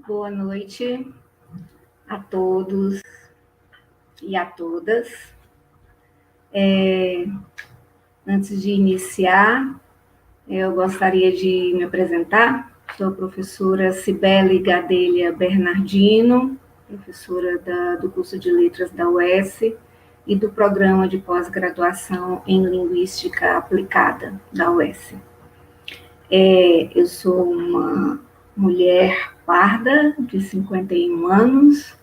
Boa noite a todos e a todas. Antes de iniciar, eu gostaria de me apresentar. Sou a professora Cibele Gadelha Bernardino, professora do curso de Letras da UES e do programa de pós-graduação em Linguística Aplicada da UES. Eu sou uma mulher parda de 51 anos,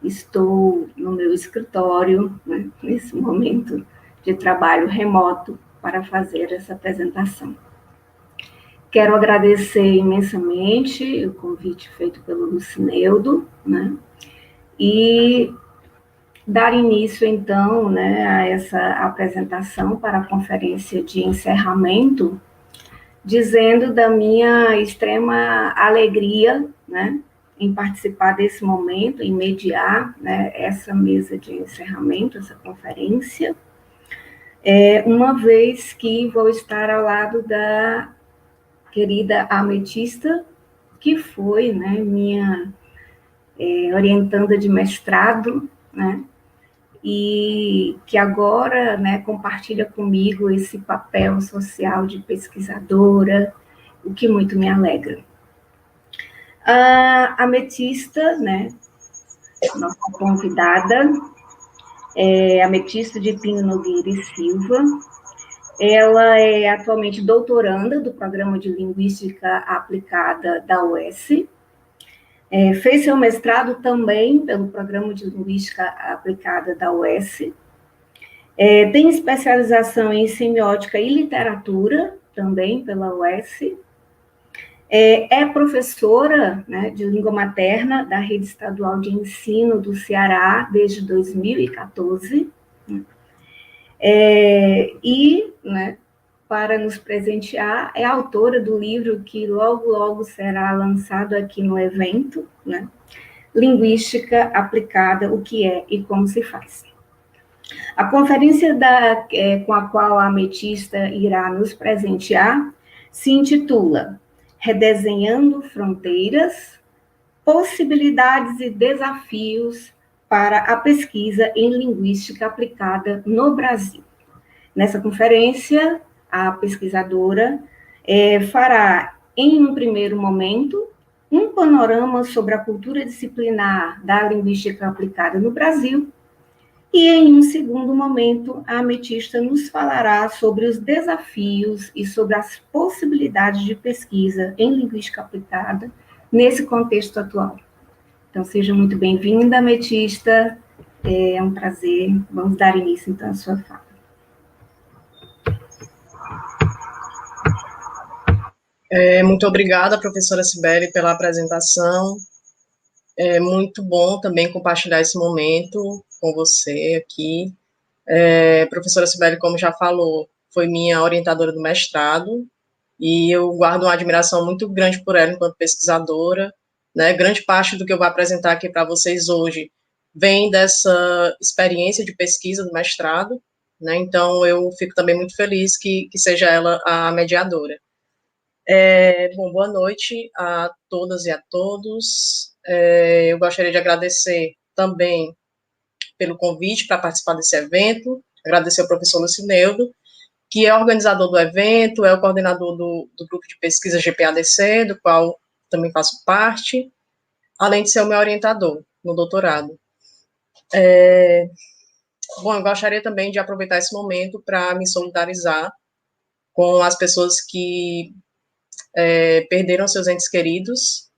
estou no meu escritório, né, nesse momento de trabalho remoto, para fazer essa apresentação. Quero agradecer imensamente o convite feito pelo Lucineudo, né, e dar início, então, né, a essa apresentação para a conferência de encerramento, dizendo da minha extrema alegria, né, em participar desse momento, em mediar, né, essa mesa de encerramento, essa conferência, uma vez que vou estar ao lado da querida Ametista, que foi, né, minha orientanda de mestrado, né, e que agora, né, compartilha comigo esse papel social de pesquisadora, o que muito me alegra. A Ametista, né, nossa convidada, é Ametista de Pinho Nogueira e Silva. Ela é atualmente doutoranda do Programa de Linguística Aplicada da UES. Fez seu mestrado também pelo Programa de Linguística Aplicada da UES. Tem especialização em Semiótica e Literatura, também pela UES. É professora, né, de língua materna da Rede Estadual de Ensino do Ceará desde 2014. Né, para nos presentear, é autora do livro que logo será lançado aqui no evento, né, Linguística Aplicada, o que é e como se faz. A conferência com a qual a Ametista irá nos presentear se intitula Redesenhando Fronteiras, Possibilidades e Desafios para a Pesquisa em Linguística Aplicada no Brasil. Nessa conferência, a pesquisadora fará, em um primeiro momento, um panorama sobre a cultura disciplinar da linguística aplicada no Brasil, e, em um segundo momento, a Ametista nos falará sobre os desafios e sobre as possibilidades de pesquisa em linguística aplicada nesse contexto atual. Então, seja muito bem-vinda, Ametista. É um prazer. Vamos dar início, então, à sua fala. Muito obrigada, professora Cibele, pela apresentação. É muito bom também compartilhar esse momento com você aqui. Professora Cibele, como já falou, foi minha orientadora do mestrado, e eu guardo uma admiração muito grande por ela enquanto pesquisadora, né? Grande parte do que eu vou apresentar aqui para vocês hoje vem dessa experiência de pesquisa do mestrado, né? Então, eu fico também muito feliz que seja ela a mediadora. Bom, boa noite a todas e a todos. Eu gostaria de agradecer também pelo convite para participar desse evento, agradecer ao professor Lucineudo, que é organizador do evento, é o coordenador do grupo de pesquisa GPADC, do qual também faço parte, além de ser o meu orientador no doutorado. Bom, eu gostaria também de aproveitar esse momento para me solidarizar com as pessoas que perderam seus entes queridos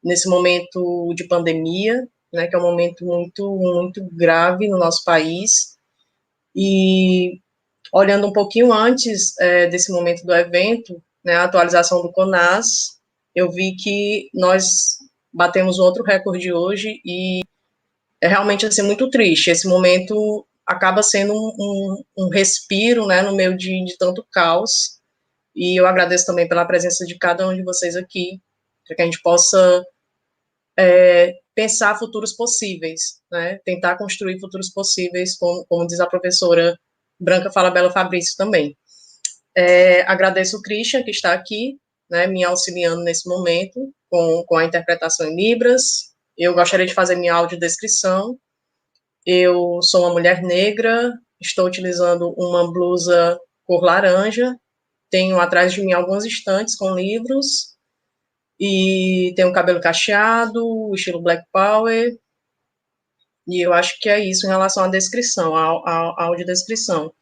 nesse momento de pandemia, né, que é um momento muito grave no nosso país. E olhando um pouquinho antes desse momento do evento, né, a atualização do CONAS, eu vi que nós batemos outro recorde hoje, e é realmente assim, muito triste. Esse momento acaba sendo um respiro, né, no meio de tanto caos, e eu agradeço também pela presença de cada um de vocês aqui, para que a gente possa pensar futuros possíveis, né, tentar construir futuros possíveis, como diz a professora Branca Falabella Fabrício também. Agradeço o Christian, que está aqui, né, me auxiliando nesse momento, com a interpretação em Libras. Eu gostaria de fazer minha audiodescrição. Eu sou uma mulher negra, estou utilizando uma blusa cor laranja, tenho atrás de mim algumas estantes com livros, e tenho cabelo cacheado, estilo Black Power, e eu acho que é isso em relação à descrição, à audiodescrição.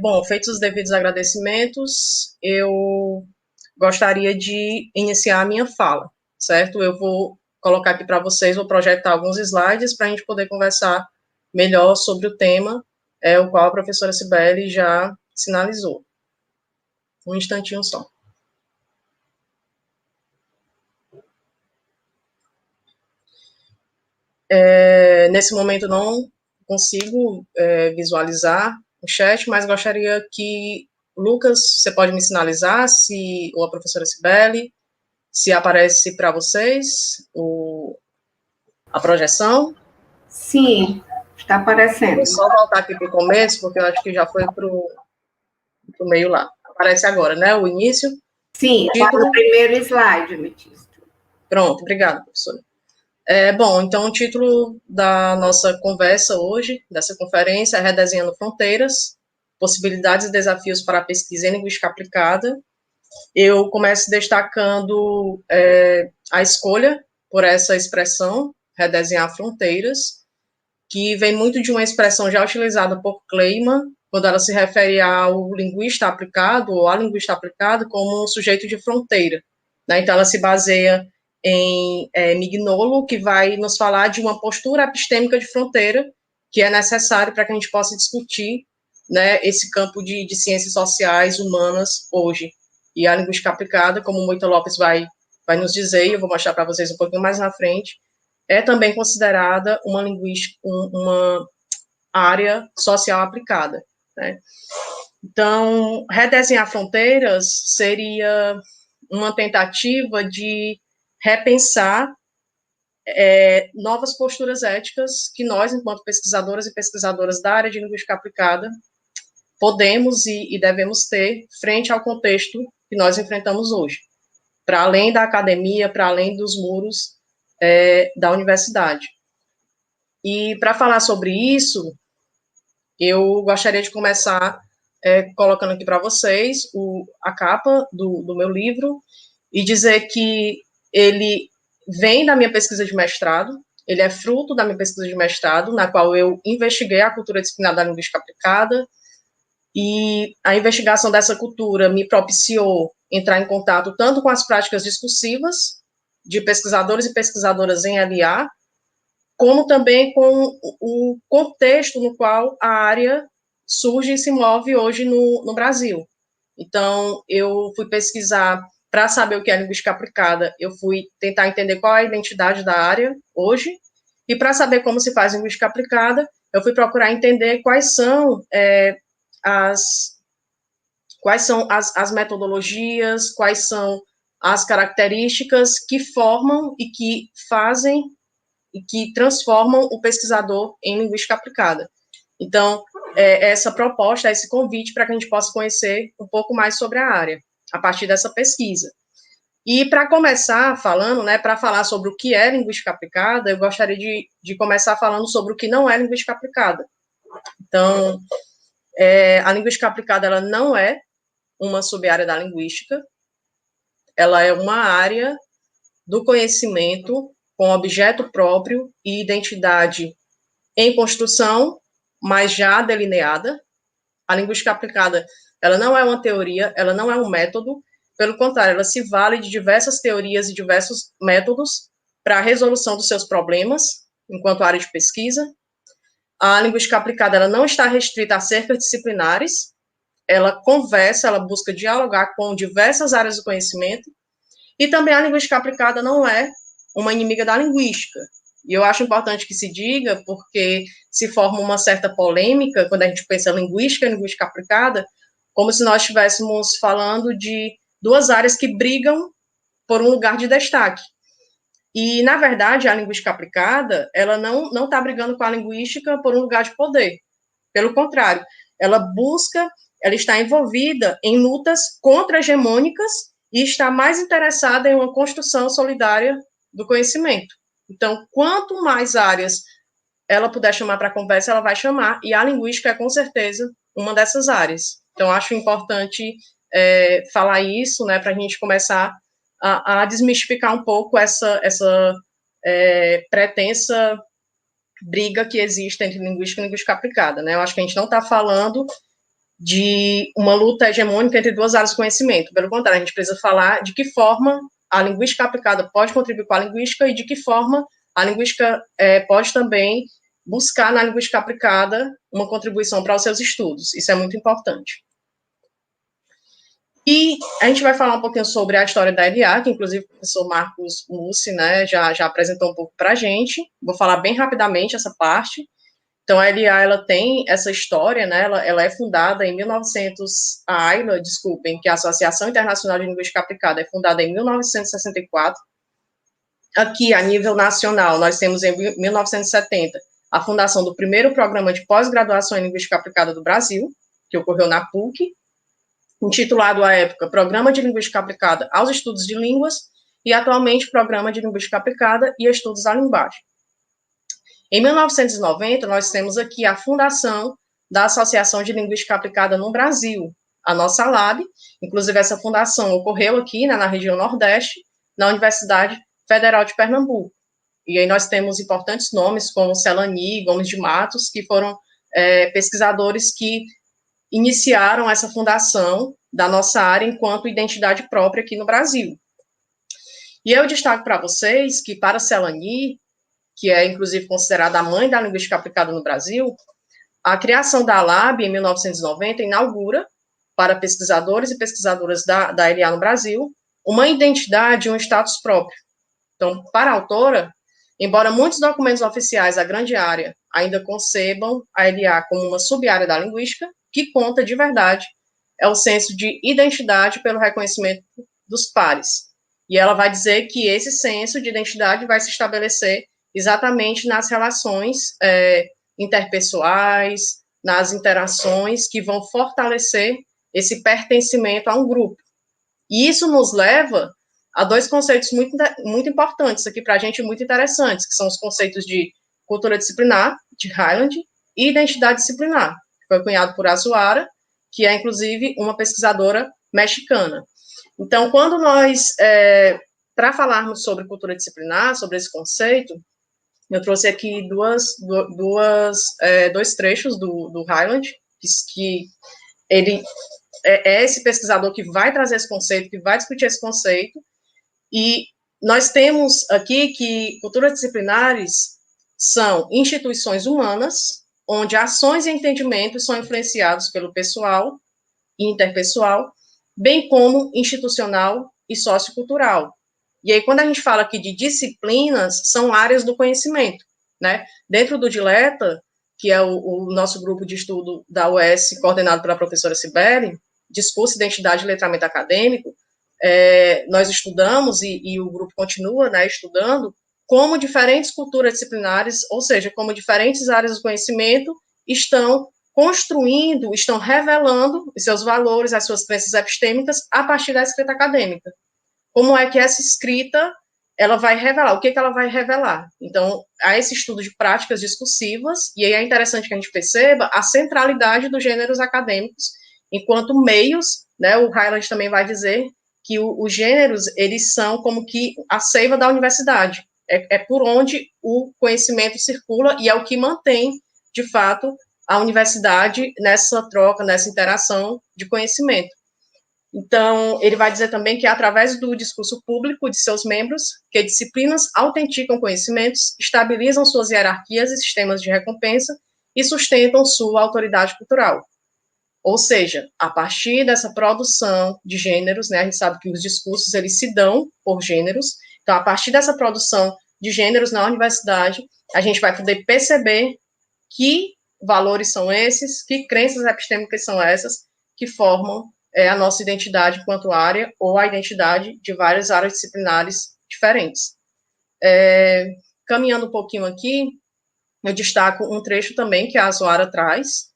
Bom, feitos os devidos agradecimentos, eu gostaria de iniciar a minha fala, certo? Eu vou colocar aqui para vocês, vou projetar alguns slides para a gente poder conversar melhor sobre o tema, o qual a professora Cibele já sinalizou. Um instantinho só. Nesse momento não consigo visualizar o chat, mas gostaria que, Lucas, você pode me sinalizar se, ou a professora Cibele, se aparece para vocês a projeção? Sim, está aparecendo. Vou só voltar aqui para o começo, porque eu acho que já foi para o meio lá. Aparece agora, né, o início? Sim, está no primeiro slide, Ametista. Pronto, obrigada, professora. Bom, então o título da nossa conversa hoje, dessa conferência, é Redesenhando Fronteiras, Possibilidades e Desafios para a Pesquisa em Linguística Aplicada. Eu começo destacando a escolha por essa expressão, redesenhar fronteiras, que vem muito de uma expressão já utilizada por Kleiman, quando ela se refere ao linguista aplicado, ou à linguista aplicado, como um sujeito de fronteira. Né? Então, ela se baseia em Mignolo, que vai nos falar de uma postura epistêmica de fronteira, que é necessário para que a gente possa discutir, né, esse campo de ciências sociais humanas hoje. E a linguística aplicada, como o Moita Lopes vai nos dizer, e eu vou mostrar para vocês um pouquinho mais na frente, é também considerada uma linguística, uma área social aplicada. Né? Então, redesenhar fronteiras seria uma tentativa de repensar novas posturas éticas que nós, enquanto pesquisadoras e pesquisadoras da área de linguística aplicada, podemos e devemos ter frente ao contexto que nós enfrentamos hoje, para além da academia, para além dos muros da universidade. E para falar sobre isso, eu gostaria de começar colocando aqui para vocês a capa do meu livro e dizer que ele vem da minha pesquisa de mestrado, ele é fruto da minha pesquisa de mestrado, na qual eu investiguei a cultura disciplinar da linguística aplicada, e a investigação dessa cultura me propiciou entrar em contato tanto com as práticas discursivas de pesquisadores e pesquisadoras em LA, como também com o contexto no qual a área surge e se move hoje no Brasil. Então, eu fui pesquisar para saber o que é linguística aplicada, eu fui tentar entender qual é a identidade da área hoje, e para saber como se faz linguística aplicada, eu fui procurar entender quais são as metodologias, quais são as características que formam e que fazem e que transformam o pesquisador em linguística aplicada. Então, essa proposta, esse convite para que a gente possa conhecer um pouco mais sobre a área, a partir dessa pesquisa. E para começar falando, né, para falar sobre o que é linguística aplicada, eu gostaria de começar falando sobre o que não é linguística aplicada. Então, a linguística aplicada, ela não é uma sub-área da linguística, ela é uma área do conhecimento com objeto próprio e identidade em construção, mas já delineada. A linguística aplicada, ela não é uma teoria, ela não é um método, pelo contrário, ela se vale de diversas teorias e diversos métodos para a resolução dos seus problemas, enquanto área de pesquisa. A linguística aplicada, ela não está restrita a cercas disciplinares, ela conversa, ela busca dialogar com diversas áreas do conhecimento, e também a linguística aplicada não é uma inimiga da linguística. E eu acho importante que se diga, porque se forma uma certa polêmica quando a gente pensa em linguística e linguística aplicada, como se nós estivéssemos falando de duas áreas que brigam por um lugar de destaque. E, na verdade, a linguística aplicada, ela não está brigando com a linguística por um lugar de poder. Pelo contrário, ela está envolvida em lutas contra-hegemônicas e está mais interessada em uma construção solidária do conhecimento. Então, quanto mais áreas ela puder chamar para conversa, ela vai chamar, e a linguística é, com certeza, uma dessas áreas. Então, acho importante falar isso, né, para a gente começar a desmistificar um pouco essa pretensa briga que existe entre linguística e linguística aplicada, né? Eu acho que a gente não está falando de uma luta hegemônica entre duas áreas do conhecimento. Pelo contrário, a gente precisa falar de que forma a linguística aplicada pode contribuir com a linguística e de que forma a linguística pode também buscar na linguística aplicada uma contribuição para os seus estudos. Isso é muito importante. E a gente vai falar um pouquinho sobre a história da LA, que inclusive o professor Marcos Mussi, né, já apresentou um pouco para a gente. Vou falar bem rapidamente essa parte. Então, a LA, ela tem essa história, né, ela é fundada em 1900, a AILA, desculpem, que é a Associação Internacional de Linguística Aplicada, é fundada em 1964. Aqui, a nível nacional, nós temos em 1970 a fundação do primeiro programa de pós-graduação em Linguística Aplicada do Brasil, que ocorreu na PUC, intitulado à época Programa de Linguística Aplicada aos Estudos de Línguas, e atualmente Programa de Linguística Aplicada e Estudos da Linguagem. Em 1990, nós temos aqui a fundação da Associação de Linguística Aplicada no Brasil, a nossa LAB. Inclusive, essa fundação ocorreu aqui, né, na região Nordeste, na Universidade Federal de Pernambuco. E aí nós temos importantes nomes, como Celani, Gomes de Matos, que foram pesquisadores que iniciaram essa fundação da nossa área enquanto identidade própria aqui no Brasil. E eu destaco para vocês que, para Celani, que é, inclusive, considerada a mãe da linguística aplicada no Brasil, a criação da LAB, em 1990, inaugura, para pesquisadores e pesquisadoras da LA no Brasil, uma identidade e um status próprio. Então, para a autora, embora muitos documentos oficiais da grande área ainda concebam a LA como uma sub-área da linguística, que conta de verdade é o senso de identidade pelo reconhecimento dos pares. E ela vai dizer que esse senso de identidade vai se estabelecer exatamente nas relações interpessoais, nas interações que vão fortalecer esse pertencimento a um grupo. E isso nos leva a dois conceitos muito importantes aqui para a gente, muito interessantes, que são os conceitos de cultura disciplinar, de Hyland, e identidade disciplinar, que foi cunhado por Azuara, que é, inclusive, uma pesquisadora mexicana. Então, quando nós, para falarmos sobre cultura disciplinar, sobre esse conceito, eu trouxe aqui dois trechos do Hyland, que ele é esse pesquisador que vai trazer esse conceito, que vai discutir esse conceito, e nós temos aqui que culturas disciplinares são instituições humanas, onde ações e entendimentos são influenciados pelo pessoal e interpessoal, bem como institucional e sociocultural. E aí, quando a gente fala aqui de disciplinas, são áreas do conhecimento, né? Dentro do Dileta, que é o nosso grupo de estudo da UES, coordenado pela professora Sibeli, Discurso, Identidade e Letramento Acadêmico, nós estudamos, e o grupo continua, né, estudando, como diferentes culturas disciplinares, ou seja, como diferentes áreas do conhecimento estão construindo, estão revelando os seus valores, as suas crenças epistêmicas a partir da escrita acadêmica. Como é que essa escrita ela vai revelar? O que ela vai revelar? Então, há esse estudo de práticas discursivas, e aí é interessante que a gente perceba a centralidade dos gêneros acadêmicos enquanto meios, né, o Hyland também vai dizer que os gêneros, eles são como que a seiva da universidade, é por onde o conhecimento circula e é o que mantém, de fato, a universidade nessa troca, nessa interação de conhecimento. Então, ele vai dizer também que é através do discurso público de seus membros que disciplinas autenticam conhecimentos, estabilizam suas hierarquias e sistemas de recompensa e sustentam sua autoridade cultural. Ou seja, a partir dessa produção de gêneros, né, a gente sabe que os discursos, eles se dão por gêneros, então, a partir dessa produção de gêneros na universidade, a gente vai poder perceber que valores são esses, que crenças epistêmicas são essas, que formam a nossa identidade enquanto área, ou a identidade de várias áreas disciplinares diferentes. Caminhando um pouquinho aqui, eu destaco um trecho também que a Azuara traz,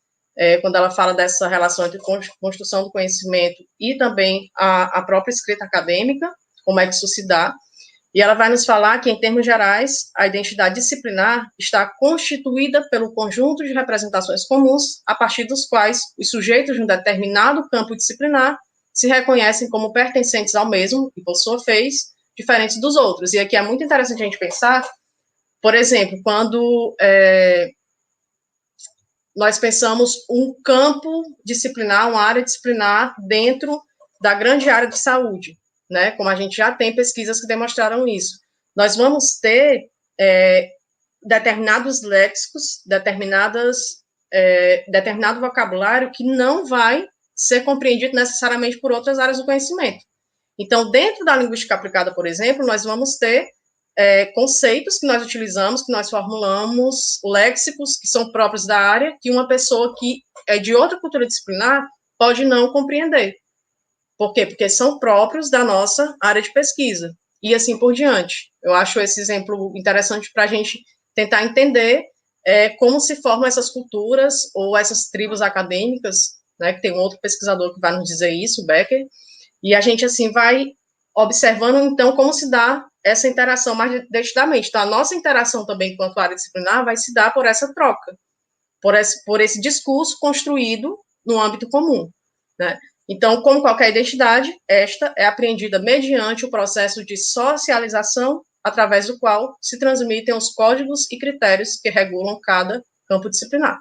quando ela fala dessa relação entre construção do conhecimento e também a própria escrita acadêmica, como é que isso se dá. E ela vai nos falar que, em termos gerais, a identidade disciplinar está constituída pelo conjunto de representações comuns, a partir dos quais os sujeitos de um determinado campo disciplinar se reconhecem como pertencentes ao mesmo, e, por sua vez, diferentes dos outros. E aqui é muito interessante a gente pensar, por exemplo, quando nós pensamos um campo disciplinar, uma área disciplinar dentro da grande área de saúde, né? Como a gente já tem pesquisas que demonstraram isso. Nós vamos ter determinados léxicos, determinado vocabulário que não vai ser compreendido necessariamente por outras áreas do conhecimento. Então, dentro da linguística aplicada, por exemplo, nós vamos ter conceitos que nós utilizamos, que nós formulamos, léxicos que são próprios da área, que uma pessoa que é de outra cultura disciplinar pode não compreender. Por quê? Porque são próprios da nossa área de pesquisa. E assim por diante. Eu acho esse exemplo interessante para a gente tentar entender como se formam essas culturas ou essas tribos acadêmicas, né, que tem um outro pesquisador que vai nos dizer isso, o Becker, e a gente, assim, vai observando, então, como se dá essa interação mais detidamente. Então, a nossa interação também, enquanto área disciplinar, vai se dar por essa troca, por esse discurso construído no âmbito comum, né? Então, como qualquer identidade, esta é apreendida mediante o processo de socialização, através do qual se transmitem os códigos e critérios que regulam cada campo disciplinar.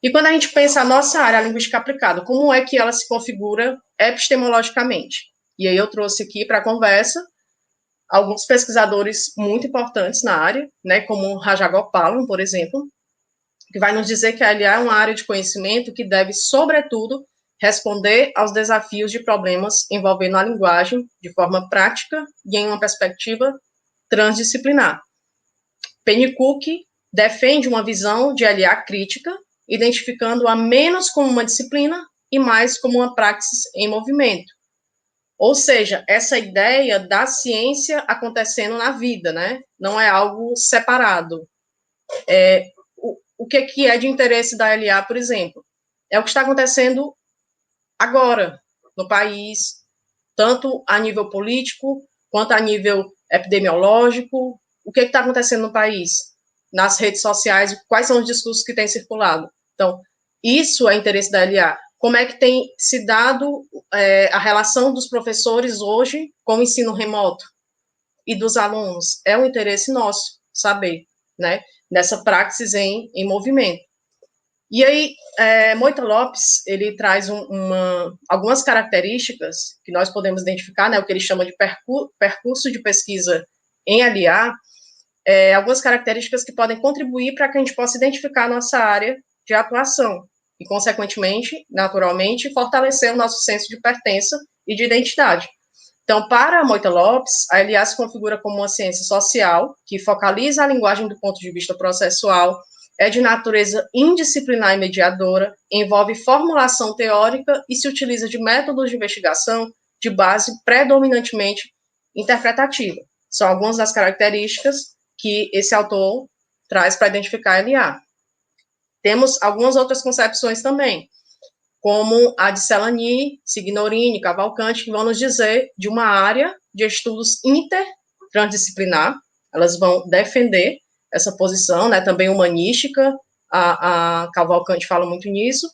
E quando a gente pensa a nossa área, a linguística aplicada, como é que ela se configura epistemologicamente? E aí eu trouxe aqui para a conversa alguns pesquisadores muito importantes na área, né, como Rajagopalan, por exemplo, que vai nos dizer que a LA é uma área de conhecimento que deve, sobretudo, responder aos desafios de problemas envolvendo a linguagem de forma prática e em uma perspectiva transdisciplinar. Pennycook defende uma visão de LA crítica, identificando-a menos como uma disciplina e mais como uma praxis em movimento. Ou seja, essa ideia da ciência acontecendo na vida, né? Não é algo separado. O que é de interesse da LA, por exemplo? É o que está acontecendo agora no país, tanto a nível político, quanto a nível epidemiológico. O que está acontecendo no país? Nas redes sociais, quais são os discursos que têm circulado? Então, isso é interesse da LA. Como é que tem se dado a relação dos professores hoje com o ensino remoto e dos alunos? É um interesse nosso saber, né? Nessa praxis em movimento. E aí, Moita Lopes, ele traz algumas características que nós podemos identificar, né, o que ele chama de percurso de pesquisa em LA, algumas características que podem contribuir para que a gente possa identificar a nossa área de atuação e, consequentemente, naturalmente, fortalecer o nosso senso de pertença e de identidade. Então, para Moita Lopes, a LA se configura como uma ciência social que focaliza a linguagem do ponto de vista processual, é de natureza indisciplinar e mediadora, envolve formulação teórica e se utiliza de métodos de investigação de base predominantemente interpretativa. São algumas das características que esse autor traz para identificar a LA. Temos algumas outras concepções também, como a de Celani, Signorini, Cavalcante, que vão nos dizer de uma área de estudos intertransdisciplinar. Elas vão defender essa posição, né, também humanística, a Cavalcante fala muito nisso,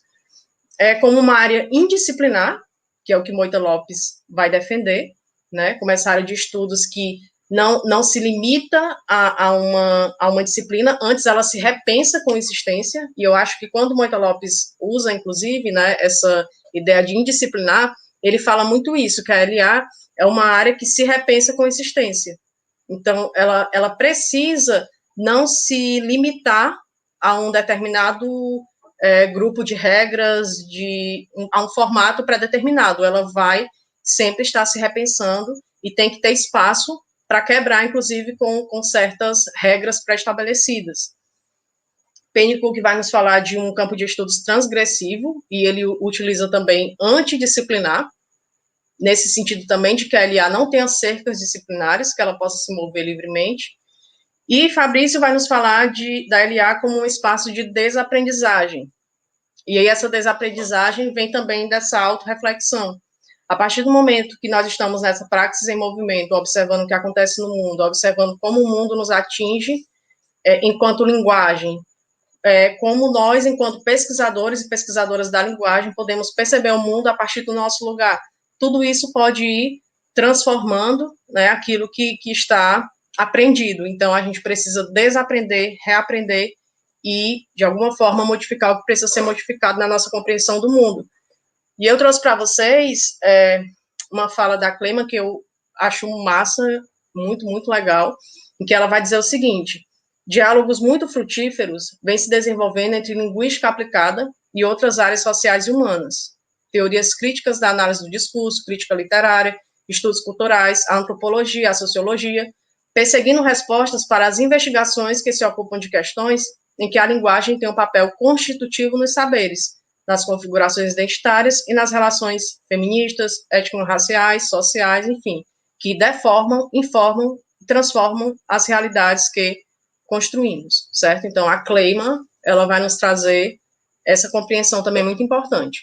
como uma área indisciplinar, que é o que Moita Lopes vai defender, né, como essa área de estudos que não se limita a uma disciplina, antes ela se repensa com insistência, e eu acho que quando Moita Lopes usa, inclusive, né, essa ideia de indisciplinar, ele fala muito isso, que a LA é uma área que se repensa com insistência. Então, ela precisa não se limitar a um determinado grupo de regras, a um formato pré-determinado. Ela vai sempre estar se repensando e tem que ter espaço para quebrar, inclusive, com certas regras pré-estabelecidas. Pennycook vai nos falar de um campo de estudos transgressivo, e ele utiliza também antidisciplinar, nesse sentido também de que a LA não tenha cercas disciplinares, que ela possa se mover livremente. E Fabrício vai nos falar da LA como um espaço de desaprendizagem. E aí essa desaprendizagem vem também dessa autorreflexão. A partir do momento que nós estamos nessa praxis em movimento, observando o que acontece no mundo, observando como o mundo nos atinge, enquanto linguagem, como nós, enquanto pesquisadores e pesquisadoras da linguagem, podemos perceber o mundo a partir do nosso lugar. Tudo isso pode ir transformando, né, aquilo que está aprendido. Então, a gente precisa desaprender, reaprender e, de alguma forma, modificar o que precisa ser modificado na nossa compreensão do mundo. E eu trouxe para vocês uma fala da Clema que eu acho massa, muito, muito legal, em que ela vai dizer o seguinte: diálogos muito frutíferos vêm se desenvolvendo entre linguística aplicada e outras áreas sociais e humanas, teorias críticas da análise do discurso, crítica literária, estudos culturais, a antropologia, a sociologia, perseguindo respostas para as investigações que se ocupam de questões em que a linguagem tem um papel constitutivo nos saberes, nas configurações identitárias e nas relações feministas, étnico-raciais, sociais, enfim, que deformam, informam e transformam as realidades que construímos, certo? Então, a Clema, ela vai nos trazer essa compreensão também muito importante.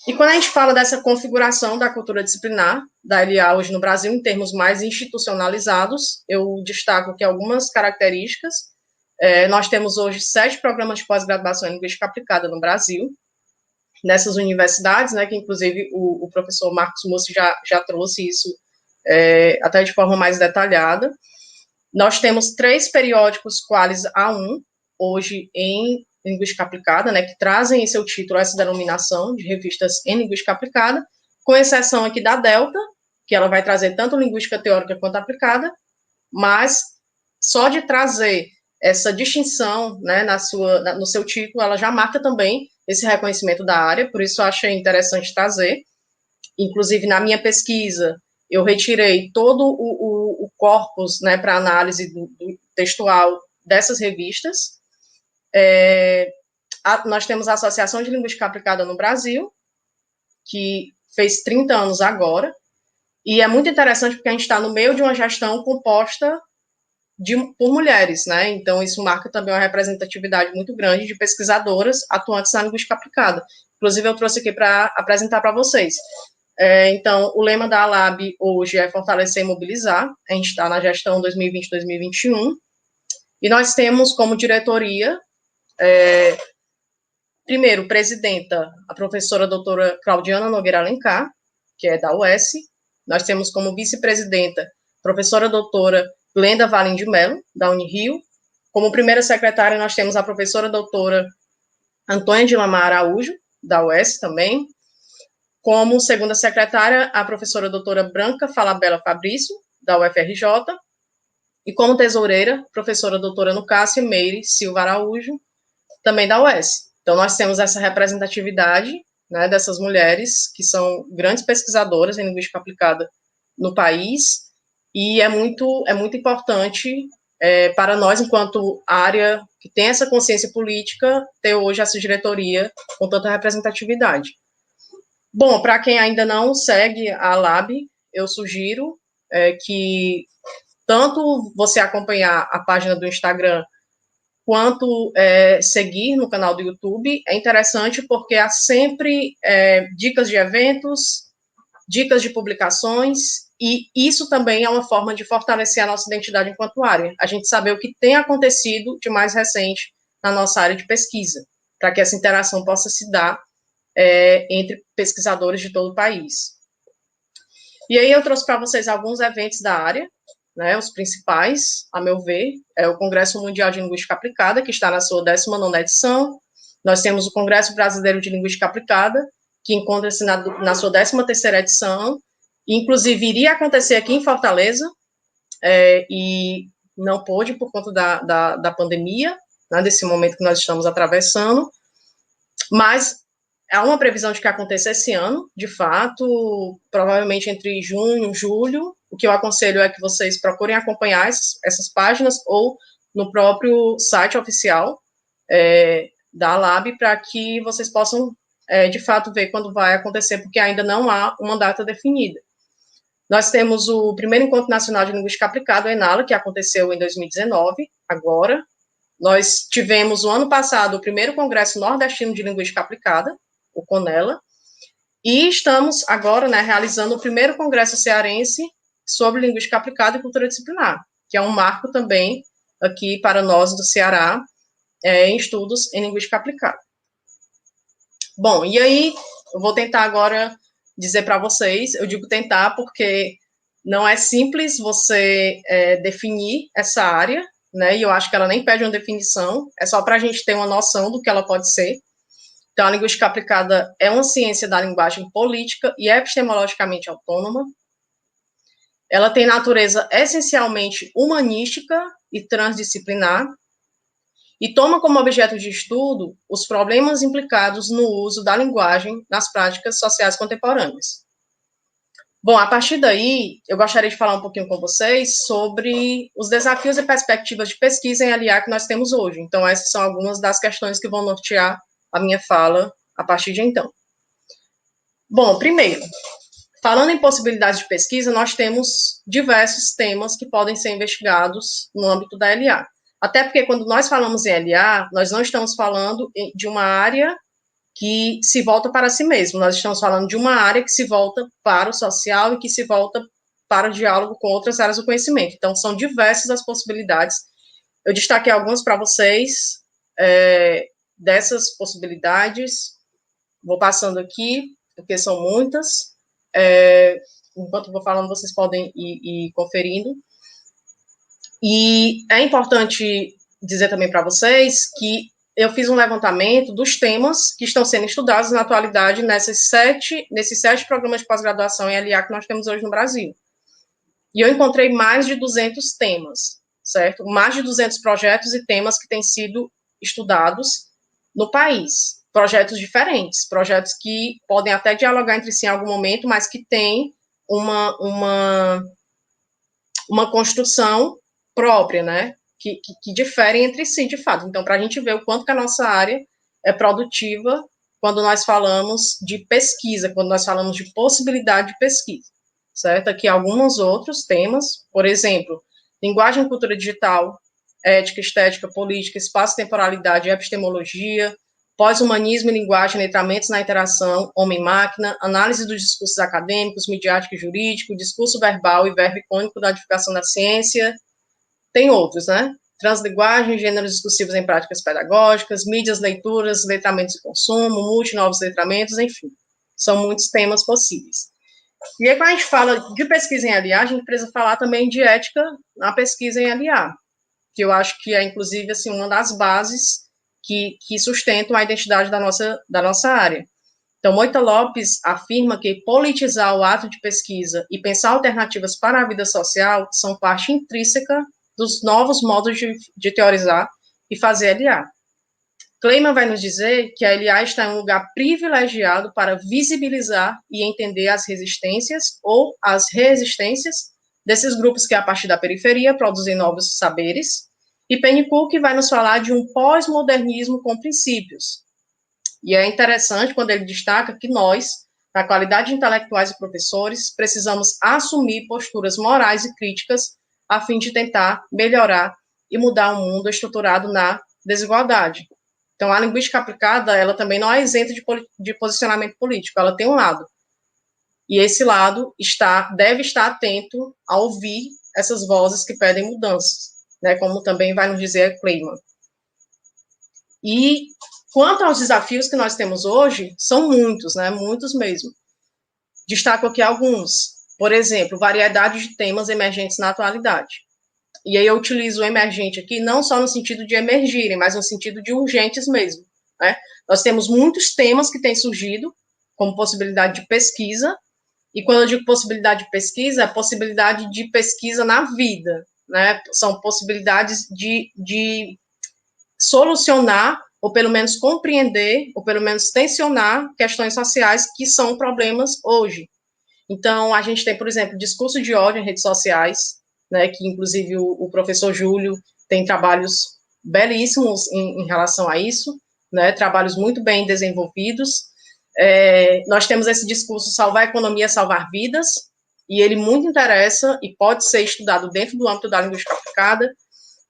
E quando a gente fala dessa configuração da cultura disciplinar, da LA hoje no Brasil, em termos mais institucionalizados, eu destaco aqui algumas características. Nós temos hoje 7 programas de pós-graduação em linguística aplicada no Brasil, nessas universidades, né, que inclusive o professor Marcos Mussi já trouxe isso até de forma mais detalhada. Nós temos 3 periódicos Qualis A1, hoje em linguística aplicada, né, que trazem em seu título essa denominação de revistas em linguística aplicada, com exceção aqui da Delta, que ela vai trazer tanto linguística teórica quanto aplicada, mas só de trazer essa distinção, né, no seu título, ela já marca também esse reconhecimento da área, por isso eu achei interessante trazer. Inclusive, na minha pesquisa, eu retirei todo o corpus, né, para análise do textual dessas revistas. Nós temos a Associação de Linguística Aplicada no Brasil, que fez 30 anos agora, e é muito interessante porque a gente está no meio de uma gestão composta por mulheres, né? Então, isso marca também uma representatividade muito grande de pesquisadoras atuantes na linguística aplicada. Inclusive, eu trouxe aqui para apresentar para vocês. Então, o lema da ALAB hoje é fortalecer e mobilizar. A gente está na gestão 2020-2021. E nós temos como diretoria, primeiro, presidenta, a professora doutora Claudiana Nogueira Alencar, que é da UES. Nós temos como vice-presidenta, professora doutora Glenda Valim de Mello, da Unirio. Como primeira secretária, nós temos a professora doutora Antônia de Lamar Araújo, da UES também. Como segunda secretária, a professora doutora Branca Falabella Fabrício, da UFRJ. E como tesoureira, professora doutora Nucássia Meire Silva Araújo, também da UES. Então, nós temos essa representatividade, né, dessas mulheres que são grandes pesquisadoras em linguística aplicada no país, e é muito importante para nós, enquanto área que tem essa consciência política, ter hoje essa diretoria com tanta representatividade. Bom, para quem ainda não segue a LAB, eu sugiro que tanto você acompanhar a página do Instagram, quanto seguir no canal do YouTube. É interessante porque há sempre dicas de eventos, dicas de publicações, e isso também é uma forma de fortalecer a nossa identidade enquanto área. A gente saber o que tem acontecido de mais recente na nossa área de pesquisa, para que essa interação possa se dar entre pesquisadores de todo o país. E aí eu trouxe para vocês alguns eventos da área, né, os principais, a meu ver, é o Congresso Mundial de Linguística Aplicada, que está na sua 19ª edição. Nós temos o Congresso Brasileiro de Linguística Aplicada, que encontra-se na sua 13ª edição, inclusive iria acontecer aqui em Fortaleza, e não pôde por conta da pandemia, né, desse momento que nós estamos atravessando, mas há uma previsão de que aconteça esse ano, de fato, provavelmente entre junho e julho. O que eu aconselho é que vocês procurem acompanhar essas páginas ou no próprio site oficial da LAB, para que vocês possam, de fato, ver quando vai acontecer, porque ainda não há uma data definida. Nós temos o primeiro Encontro Nacional de Linguística Aplicada, o ENALA, que aconteceu em 2019, agora, Nós tivemos, o ano passado, o primeiro Congresso Nordestino de Linguística Aplicada, o CONELA, e estamos agora, né, realizando o primeiro Congresso Cearense sobre Linguística Aplicada e Cultura Disciplinar, que é um marco também aqui para nós do Ceará, em estudos em Linguística Aplicada. Bom, e aí, eu vou tentar agora dizer para vocês, eu digo tentar porque não é simples você definir essa área, né, e eu acho que ela nem pede uma definição, é só para a gente ter uma noção do que ela pode ser. Então, a linguística aplicada é uma ciência da linguagem política e epistemologicamente autônoma. Ela tem natureza essencialmente humanística e transdisciplinar, e toma como objeto de estudo os problemas implicados no uso da linguagem nas práticas sociais contemporâneas. Bom, a partir daí, eu gostaria de falar um pouquinho com vocês sobre os desafios e perspectivas de pesquisa em LA que nós temos hoje. Então, essas são algumas das questões que vão nortear a minha fala a partir de então. Bom, primeiro, falando em possibilidades de pesquisa, nós temos diversos temas que podem ser investigados no âmbito da LA. Até porque quando nós falamos em LA, nós não estamos falando de uma área que se volta para si mesmo, nós estamos falando de uma área que se volta para o social e que se volta para o diálogo com outras áreas do conhecimento. Então, são diversas as possibilidades. Eu destaquei algumas para vocês, dessas possibilidades, vou passando aqui, porque são muitas, enquanto eu vou falando, vocês podem ir conferindo. E é importante dizer também para vocês que eu fiz um levantamento dos temas que estão sendo estudados na atualidade nesses sete programas de pós-graduação em LA que nós temos hoje no Brasil. E eu encontrei mais de 200 temas, certo? Mais de 200 projetos e temas que têm sido estudados no país. Projetos diferentes, projetos que podem até dialogar entre si em algum momento, mas que têm uma construção própria, né? Que diferem entre si, de fato. Então, para a gente ver o quanto que a nossa área é produtiva quando nós falamos de pesquisa, quando nós falamos de possibilidade de pesquisa, certo? Aqui alguns outros temas, por exemplo, linguagem e cultura digital, ética, estética, política, espaço-temporalidade e epistemologia, pós-humanismo e linguagem, letramentos na interação, homem-máquina, análise dos discursos acadêmicos, midiático e jurídico, discurso verbal e verbo icônico da divulgação da ciência. Tem outros, né? Translinguagem, gêneros discursivos em práticas pedagógicas, mídias, leituras, letramentos de consumo, multi-novos letramentos, enfim. São muitos temas possíveis. E aí, quando a gente fala de pesquisa em LA, a gente precisa falar também de ética na pesquisa em LA, que eu acho que é, inclusive, assim, uma das bases que sustentam a identidade da nossa área. Então, Moita Lopes afirma que politizar o ato de pesquisa e pensar alternativas para a vida social são parte intrínseca dos novos modos de teorizar e fazer LA. Kleiman vai nos dizer que a LA está em um lugar privilegiado para visibilizar e entender as resistências ou as resistências desses grupos que, a partir da periferia, produzem novos saberes. E Pennycook vai nos falar de um pós-modernismo com princípios. E é interessante quando ele destaca que nós, na qualidade de intelectuais e professores, precisamos assumir posturas morais e críticas a fim de tentar melhorar e mudar um mundo estruturado na desigualdade. Então, a linguística aplicada, ela também não é isenta de posicionamento político, ela tem um lado. E esse lado deve estar atento a ouvir essas vozes que pedem mudanças, né, como também vai nos dizer Kleiman. E quanto aos desafios que nós temos hoje, são muitos, né, muitos mesmo. Destaco aqui alguns. Por exemplo, variedade de temas emergentes na atualidade. E aí eu utilizo o emergente aqui não só no sentido de emergirem, mas no sentido de urgentes mesmo, né? Nós temos muitos temas que têm surgido como possibilidade de pesquisa, e quando eu digo possibilidade de pesquisa, é possibilidade de pesquisa na vida, né? São possibilidades de solucionar, ou pelo menos compreender, ou pelo menos tensionar questões sociais que são problemas hoje. Então, a gente tem, por exemplo, discurso de ódio em redes sociais, né, que inclusive o professor Júlio tem trabalhos belíssimos em relação a isso, né, trabalhos muito bem desenvolvidos. Nós temos esse discurso salvar a economia, salvar vidas, e ele muito interessa e pode ser estudado dentro do âmbito da linguística aplicada.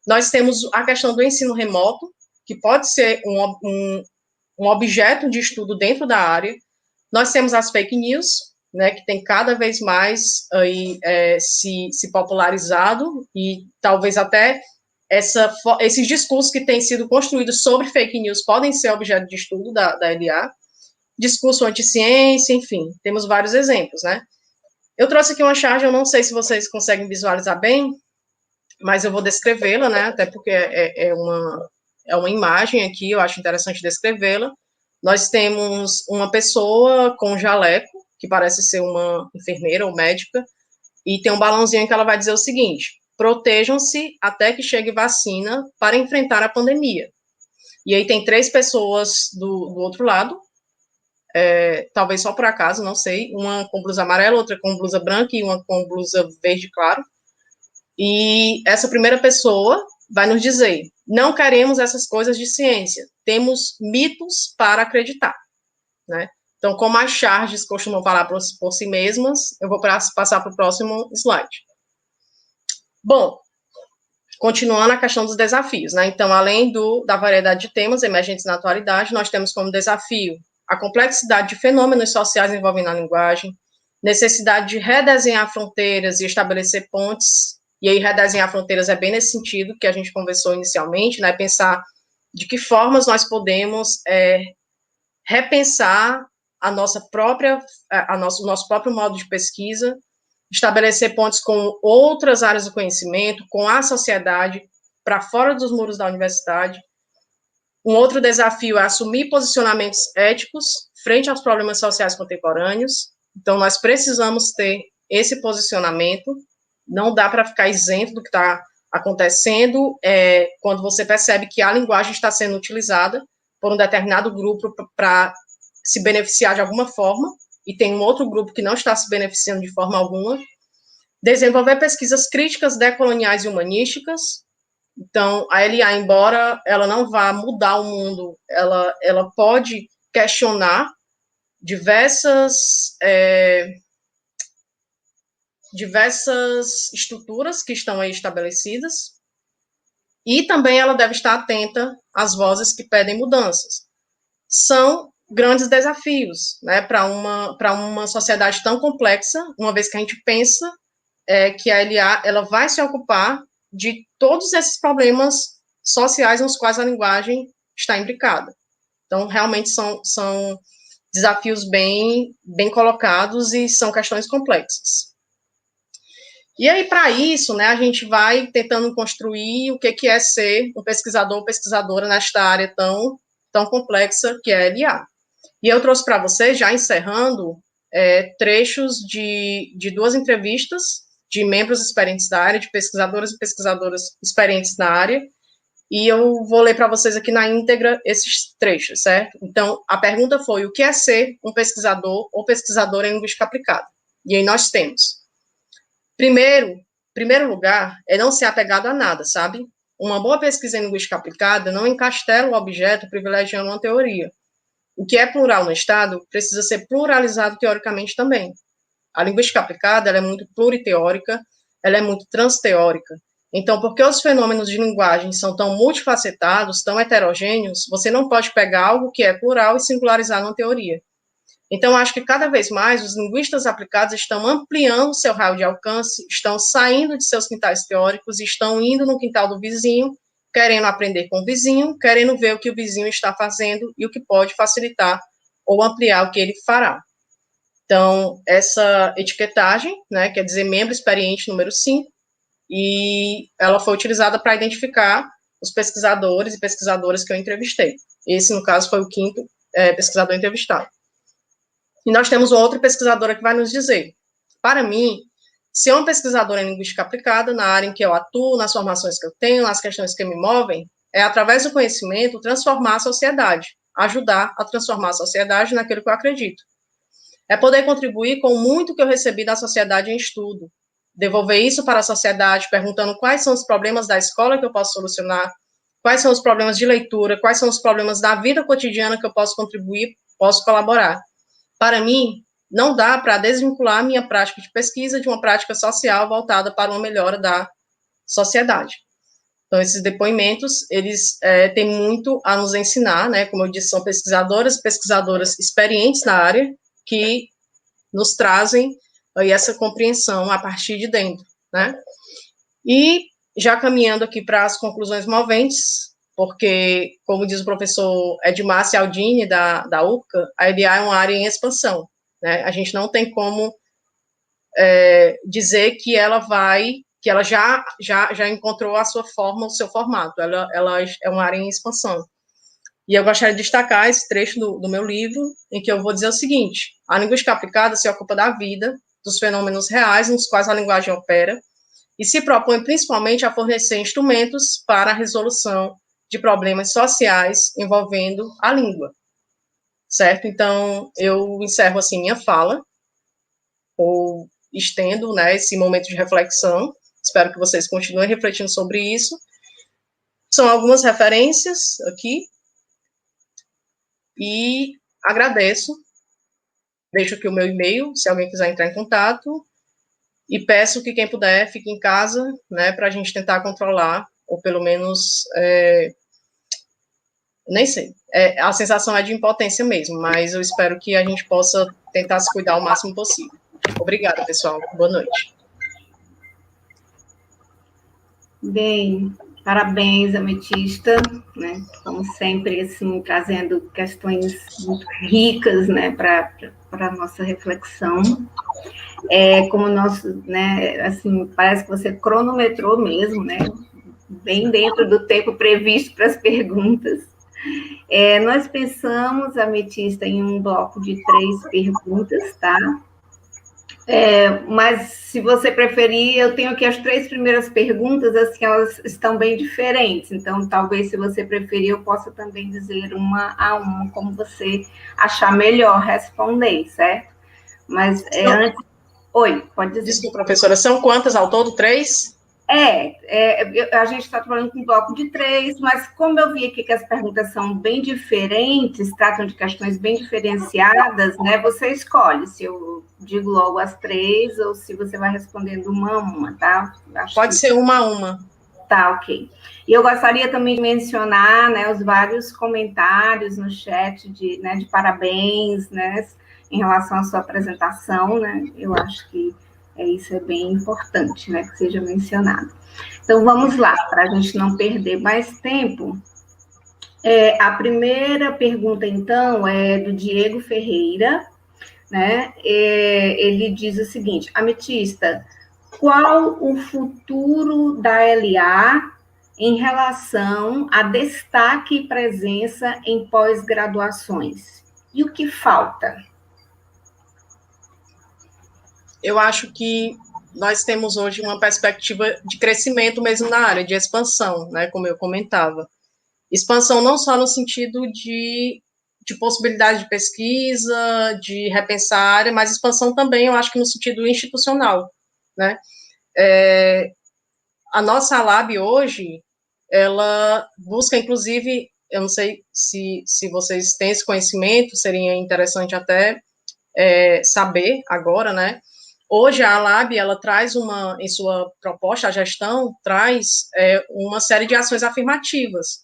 Nós temos a questão do ensino remoto, que pode ser um objeto de estudo dentro da área. Nós temos as fake news, né, que tem cada vez mais aí, se popularizado, e talvez até esses discursos que têm sido construídos sobre fake news podem ser objeto de estudo da LA, discurso anti-ciência, enfim, temos vários exemplos, né? Eu trouxe aqui uma charge, eu não sei se vocês conseguem visualizar bem, mas eu vou descrevê-la, né, até porque é uma imagem aqui, eu acho interessante descrevê-la. Nós temos uma pessoa com um jaleco, que parece ser uma enfermeira ou médica, e tem um balãozinho que ela vai dizer o seguinte: protejam-se até que chegue vacina para enfrentar a pandemia. E aí tem 3 pessoas do outro lado, talvez só por acaso, não sei, uma com blusa amarela, outra com blusa branca e uma com blusa verde claro. E essa primeira pessoa vai nos dizer: não queremos essas coisas de ciência, temos mitos para acreditar, né? Então, como as charges costumam falar por si mesmas, eu vou passar para o próximo slide. Bom, continuando a questão dos desafios, né? Então, além da variedade de temas emergentes na atualidade, nós temos como desafio a complexidade de fenômenos sociais envolvendo a linguagem, necessidade de redesenhar fronteiras e estabelecer pontes. E aí, redesenhar fronteiras é bem nesse sentido que a gente conversou inicialmente, né? Pensar de que formas nós podemos repensar o nosso próprio modo de pesquisa, estabelecer pontes com outras áreas do conhecimento, com a sociedade, para fora dos muros da universidade. Um outro desafio é assumir posicionamentos éticos frente aos problemas sociais contemporâneos. Então, nós precisamos ter esse posicionamento, não dá para ficar isento do que está acontecendo, quando você percebe que a linguagem está sendo utilizada por um determinado grupo para se beneficiar de alguma forma, e tem um outro grupo que não está se beneficiando de forma alguma. Desenvolver pesquisas críticas decoloniais e humanísticas. Então, a LA, embora ela não vá mudar o mundo, ela pode questionar diversas estruturas que estão aí estabelecidas, e também ela deve estar atenta às vozes que pedem mudanças. São grandes desafios, né, para uma sociedade tão complexa, uma vez que a gente pensa que a LA ela vai se ocupar de todos esses problemas sociais nos quais a linguagem está imbricada. Então, realmente são desafios bem colocados e são questões complexas. E aí, para isso, né, a gente vai tentando construir o que é ser um pesquisador ou pesquisadora nesta área tão complexa que é a LA. E eu trouxe para vocês, já encerrando, trechos de 2 entrevistas de membros experientes da área, de pesquisadoras e pesquisadoras experientes na área, e eu vou ler para vocês aqui na íntegra esses trechos, certo? Então, a pergunta foi: o que é ser um pesquisador ou pesquisadora em linguística aplicada? E aí nós temos: primeiro lugar, é não ser apegado a nada, sabe? Uma boa pesquisa em linguística aplicada não encastela o objeto privilegiando uma teoria. O que é plural no Estado precisa ser pluralizado teoricamente também. A linguística aplicada ela é muito pluriteórica, ela é muito transteórica. Então, porque os fenômenos de linguagem são tão multifacetados, tão heterogêneos, você não pode pegar algo que é plural e singularizar numa teoria. Então, acho que cada vez mais os linguistas aplicados estão ampliando seu raio de alcance, estão saindo de seus quintais teóricos e estão indo no quintal do vizinho, querendo aprender com o vizinho, querendo ver o que o vizinho está fazendo e o que pode facilitar ou ampliar o que ele fará. Então, essa etiquetagem, né, quer dizer membro experiente número 5, e ela foi utilizada para identificar os pesquisadores e pesquisadoras que eu entrevistei. Esse, no caso, foi o 5º pesquisador entrevistado. E nós temos outra pesquisadora que vai nos dizer: para mim, ser uma pesquisadora em linguística aplicada, na área em que eu atuo, nas formações que eu tenho, nas questões que me movem, é, através do conhecimento, transformar a sociedade, ajudar a transformar a sociedade naquilo que eu acredito. É poder contribuir com muito que eu recebi da sociedade em estudo, devolver isso para a sociedade, perguntando quais são os problemas da escola que eu posso solucionar, quais são os problemas de leitura, quais são os problemas da vida cotidiana que eu posso contribuir, posso colaborar. Para mim, não dá para desvincular a minha prática de pesquisa de uma prática social voltada para uma melhora da sociedade. Então, esses depoimentos, eles têm muito a nos ensinar, né? Como eu disse, são pesquisadoras e pesquisadoras experientes na área que nos trazem aí essa compreensão a partir de dentro, né? E já caminhando aqui para as conclusões moventes, porque, como diz o professor Edmar Cialdini, da UFCA, a EDA é uma área em expansão, né? A gente não tem como dizer que ela já encontrou a sua forma, o seu formato, ela é uma área em expansão. E eu gostaria de destacar esse trecho do meu livro, em que eu vou dizer o seguinte: a linguística aplicada se ocupa da vida, dos fenômenos reais nos quais a linguagem opera, e se propõe principalmente a fornecer instrumentos para a resolução de problemas sociais envolvendo a língua, certo? Então, eu encerro assim minha fala, ou estendo, né, esse momento de reflexão. Espero que vocês continuem refletindo sobre isso. São algumas referências aqui, e agradeço. Deixo aqui o meu e-mail, se alguém quiser entrar em contato, e peço que quem puder fique em casa, né, para a gente tentar controlar, ou pelo menos, nem sei, a sensação é de impotência mesmo, mas eu espero que a gente possa tentar se cuidar o máximo possível. Obrigada, pessoal. Boa noite. Bem, parabéns, Ametista, né? Como sempre, assim, trazendo questões muito ricas, né, para a nossa reflexão. Como nosso, né, assim, parece que você cronometrou mesmo, né? Bem dentro do tempo previsto para as perguntas. Nós pensamos, Ametista, em um bloco de 3 perguntas, tá? Mas, se você preferir, eu tenho aqui as 3 primeiras perguntas, assim, elas estão bem diferentes. Então, talvez, se você preferir, eu possa também dizer uma a uma, como você achar melhor responder, certo? Mas, antes... Oi, pode dizer. Desculpa, professora, são quantas ao todo? 3? A gente está trabalhando com um bloco de 3, mas como eu vi aqui que as perguntas são bem diferentes, tratam de questões bem diferenciadas, né? Você escolhe se eu digo logo as 3 ou se você vai respondendo uma a uma, tá? Pode ser uma a uma. Tá, ok. E eu gostaria também de mencionar, né, os vários comentários no chat de parabéns, né, em relação à sua apresentação, né? Eu acho que isso é bem importante, né, que seja mencionado. Então, vamos lá, para a gente não perder mais tempo. A primeira pergunta, então, é do Diego Ferreira, né? Ele diz o seguinte: Ametista, qual o futuro da LA em relação a destaque e presença em pós-graduações? E o que falta? Eu acho que nós temos hoje uma perspectiva de crescimento mesmo na área, de expansão, né, como eu comentava. Expansão não só no sentido de possibilidade de pesquisa, de repensar a área, mas expansão também, eu acho que no sentido institucional, né. A nossa lab hoje, ela busca, inclusive, eu não sei se vocês têm esse conhecimento, seria interessante até saber agora, né. Hoje, a Lab, ela traz em sua proposta, a gestão traz uma série de ações afirmativas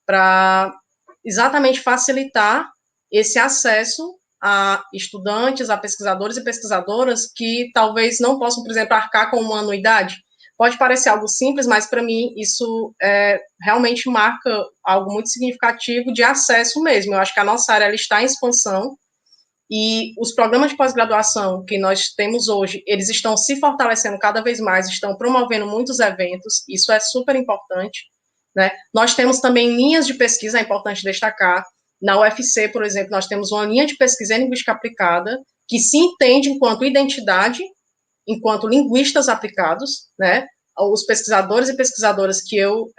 para exatamente facilitar esse acesso a estudantes, a pesquisadores e pesquisadoras que talvez não possam, por exemplo, arcar com uma anuidade. Pode parecer algo simples, mas para mim isso realmente marca algo muito significativo de acesso mesmo. Eu acho que a nossa área ela está em expansão, e os programas de pós-graduação que nós temos hoje, eles estão se fortalecendo cada vez mais, estão promovendo muitos eventos, isso é super importante, né? Nós temos também linhas de pesquisa, é importante destacar. Na UFC, por exemplo, nós temos uma linha de pesquisa em linguística aplicada, que se entende enquanto identidade, enquanto linguistas aplicados, né? Os pesquisadores e pesquisadoras que eu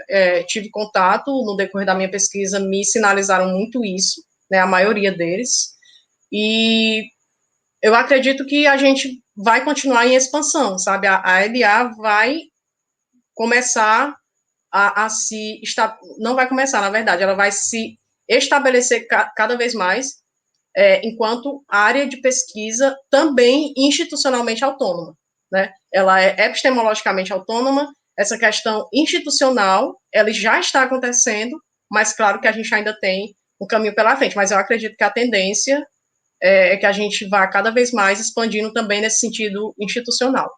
tive contato no decorrer da minha pesquisa me sinalizaram muito isso, né? A maioria deles. E eu acredito que a gente vai continuar em expansão, sabe? A LA vai começar não vai começar, na verdade, ela vai se estabelecer cada vez mais enquanto área de pesquisa também institucionalmente autônoma, né? Ela é epistemologicamente autônoma, essa questão institucional, ela já está acontecendo, mas claro que a gente ainda tem um caminho pela frente, mas eu acredito que a tendência é que a gente vá cada vez mais expandindo também nesse sentido institucional.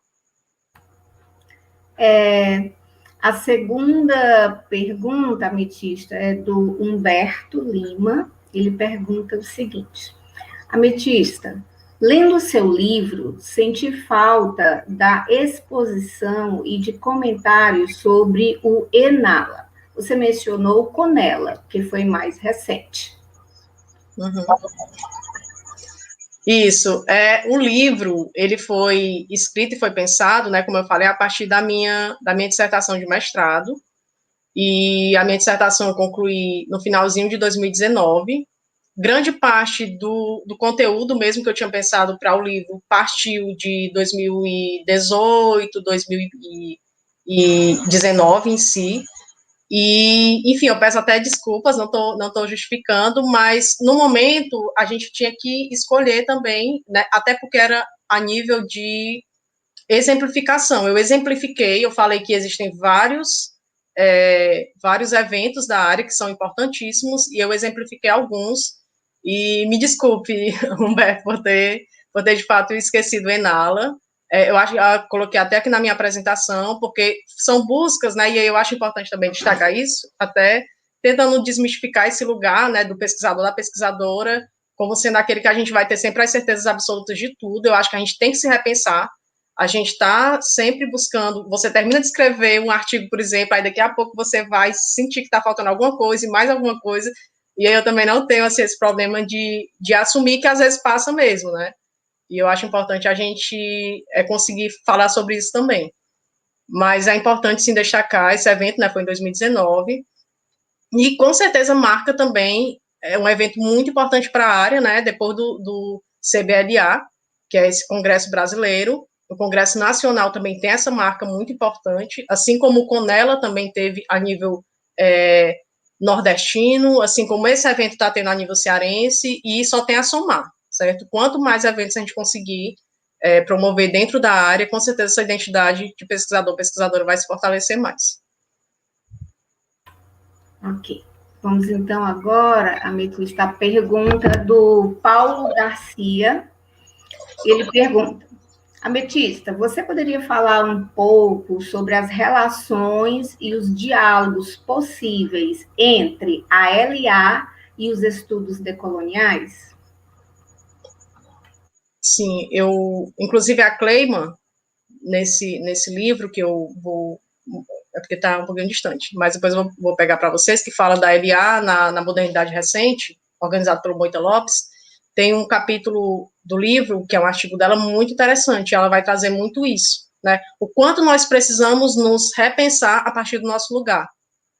A segunda pergunta, ametista, é do Humberto Lima. Ele pergunta o seguinte: ametista, lendo seu livro, senti falta da exposição e de comentários sobre o Enala. Você mencionou o Conela, que foi mais recente. Uhum. Isso, o livro, ele foi escrito e foi pensado, né, como eu falei, a partir da minha dissertação de mestrado, e a minha dissertação eu concluí no finalzinho de 2019. Grande parte do conteúdo mesmo que eu tinha pensado para o livro partiu de 2018, 2019 em si, e, enfim, eu peço até desculpas, não tô justificando, mas no momento a gente tinha que escolher também, né, até porque era a nível de exemplificação. Eu exemplifiquei, eu falei que existem vários eventos da área que são importantíssimos, e eu exemplifiquei alguns, e me desculpe, Humberto, por ter de fato esquecido Enala. Eu acho que eu coloquei até aqui na minha apresentação, porque são buscas, né, e eu acho importante também destacar isso, até tentando desmistificar esse lugar, né, do pesquisador, da pesquisadora, como sendo aquele que a gente vai ter sempre as certezas absolutas de tudo. Eu acho que a gente tem que se repensar. A gente está sempre buscando. Você termina de escrever um artigo, por exemplo, aí daqui a pouco você vai sentir que está faltando alguma coisa e mais alguma coisa. E aí eu também não tenho assim, esse problema de assumir que às vezes passa mesmo, né? E eu acho importante a gente conseguir falar sobre isso também. Mas é importante, sim, destacar esse evento, né? Foi em 2019. E com certeza marca também, é um evento muito importante para a área, né? Depois do CBLA, que é esse Congresso Brasileiro. O Congresso Nacional também tem essa marca muito importante, assim como o Conela também teve a nível nordestino, assim como esse evento está tendo a nível cearense, e só tem a somar, certo? Quanto mais eventos a gente conseguir promover dentro da área, com certeza essa identidade de pesquisador, pesquisadora vai se fortalecer mais. Ok. Vamos então agora, a pergunta do Paulo Garcia. Ele pergunta: Ametista, você poderia falar um pouco sobre as relações e os diálogos possíveis entre a LA e os estudos decoloniais? Sim, inclusive a Clayman, nesse livro que eu vou, é porque está um pouquinho distante, mas depois eu vou pegar para vocês, que fala da LA na modernidade recente, organizado pelo Moita Lopes, tem um capítulo do livro, que é um artigo dela muito interessante, ela vai trazer muito isso, né? O quanto nós precisamos nos repensar a partir do nosso lugar,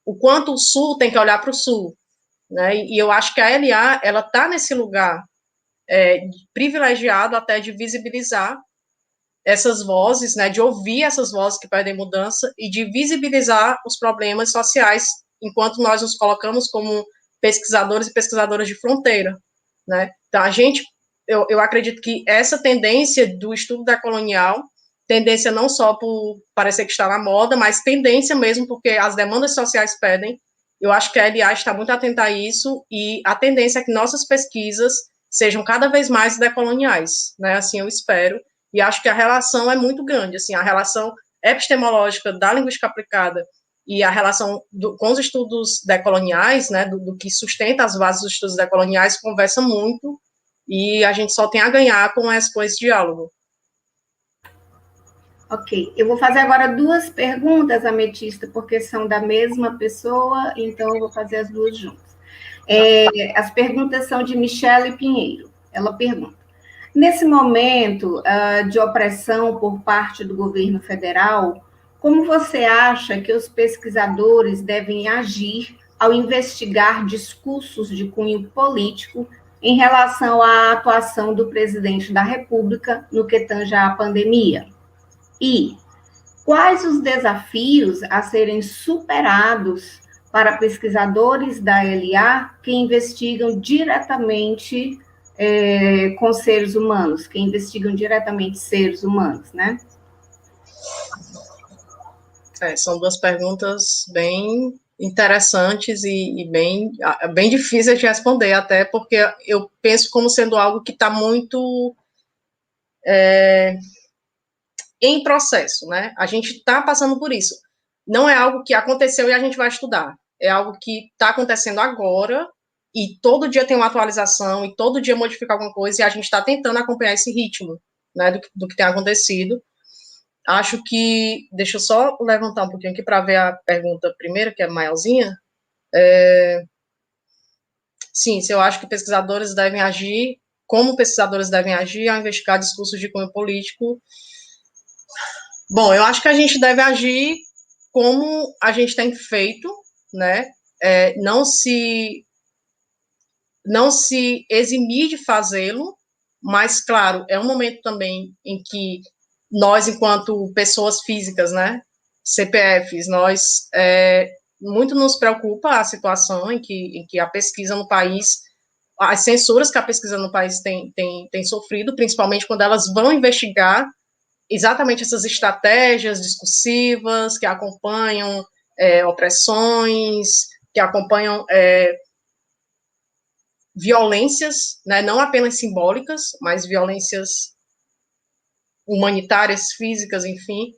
o quanto o Sul tem que olhar para o Sul, né? E eu acho que a LA, ela está nesse lugar privilegiado até de visibilizar essas vozes, né, de ouvir essas vozes que pedem mudança e de visibilizar os problemas sociais enquanto nós nos colocamos como pesquisadores e pesquisadoras de fronteira, né? Então, eu acredito que essa tendência do estudo da colonial, tendência não só por parecer que está na moda, mas tendência mesmo porque as demandas sociais pedem. Eu acho que a LA está muito atenta a isso, e a tendência é que nossas pesquisas sejam cada vez mais decoloniais, né? Assim eu espero. E acho que a relação é muito grande, assim, a relação epistemológica da linguística aplicada e a relação com os estudos decoloniais, né, do que sustenta as bases dos estudos decoloniais, conversa muito, e a gente só tem a ganhar com esse diálogo. Ok, eu vou fazer agora duas perguntas, Ametista, porque são da mesma pessoa, então eu vou fazer as duas juntas. As perguntas são de Michele Pinheiro. Ela pergunta: nesse momento de opressão por parte do governo federal, como você acha que os pesquisadores devem agir ao investigar discursos de cunho político em relação à atuação do presidente da República no que tange à pandemia? E quais os desafios a serem superados para pesquisadores da LA que investigam diretamente com seres humanos, que investigam diretamente seres humanos, né? São duas perguntas bem interessantes e bem difíceis de responder, até porque eu penso como sendo algo que está muito em processo, né? A gente está passando por isso. Não é algo que aconteceu e a gente vai estudar. É algo que está acontecendo agora e todo dia tem uma atualização e todo dia modifica alguma coisa e a gente está tentando acompanhar esse ritmo, né, do que tem acontecido. Acho que, deixa eu só levantar um pouquinho aqui para ver a pergunta primeira, que é maiorzinha. Sim, se eu acho que pesquisadores devem agir, como pesquisadores devem agir ao investigar discursos de cunho político. Bom, eu acho que a gente deve agir como a gente tem feito, né? Não se eximir de fazê-lo, mas, claro, é um momento também em que nós, enquanto pessoas físicas, né, CPFs, muito nos preocupa a situação em que a pesquisa no país, as censuras que a pesquisa no país tem sofrido, principalmente quando elas vão investigar exatamente essas estratégias discursivas que acompanham opressões, que acompanham violências, né, não apenas simbólicas, mas violências humanitárias, físicas, enfim.